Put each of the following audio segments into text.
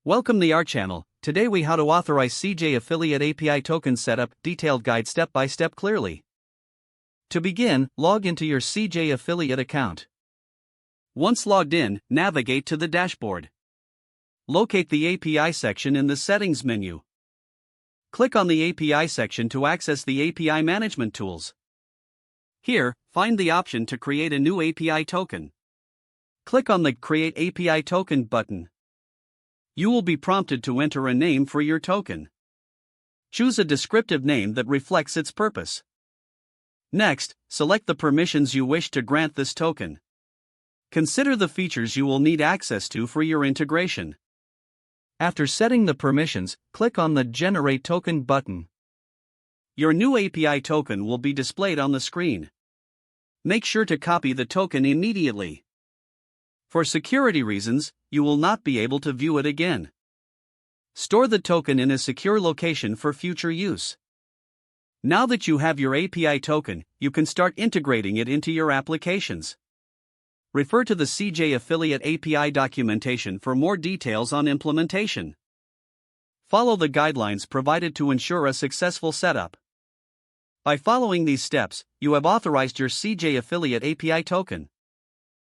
Welcome to our channel. Today we how to authorize CJ affiliate API token setup, detailed guide step by step clearly. To begin, log into your CJ affiliate account. Once logged in, navigate to the dashboard. Locate the API section in the settings menu. Click on the API section to access the API management tools. Here, find the option to create a new API token. Click on the Create API Token button. You will be prompted to enter a name for your token. Choose a descriptive name that reflects its purpose. Next, select the permissions you wish to grant this token. Consider the features you will need access to for your integration. After setting the permissions, click on the Generate Token button. Your new API token will be displayed on the screen. Make sure to copy the token immediately. For security reasons, you will not be able to view it again. Store the token in a secure location for future use. Now that you have your API token, you can start integrating it into your applications. Refer to the CJ Affiliate API documentation for more details on implementation. Follow the guidelines provided to ensure a successful setup. By following these steps, you have authorized your CJ Affiliate API token.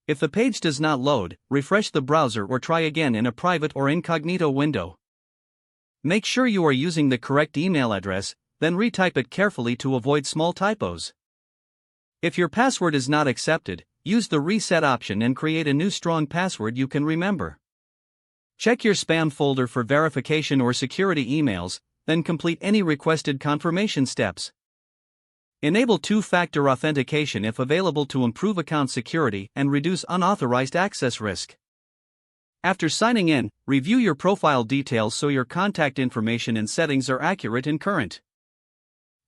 If the page does not load, refresh the browser or try again in a private or incognito window. Make sure you are using the correct email address, then retype it carefully to avoid small typos. If your password is not accepted, use the reset option and create a new strong password you can remember. Check your spam folder for verification or security emails, then complete any requested confirmation steps. Enable two-factor authentication if available to improve account security and reduce unauthorized access risk. After signing in, review your profile details so your contact information and settings are accurate and current.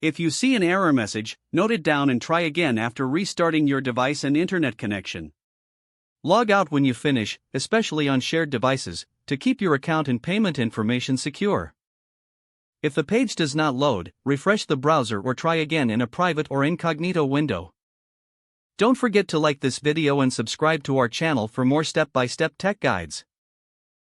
If you see an error message, note it down and try again after restarting your device and internet connection. Log out when you finish, especially on shared devices, to keep your account and payment information secure. If the page does not load, refresh the browser or try again in a private or incognito window. Don't forget to like this video and subscribe to our channel for more step-by-step tech guides.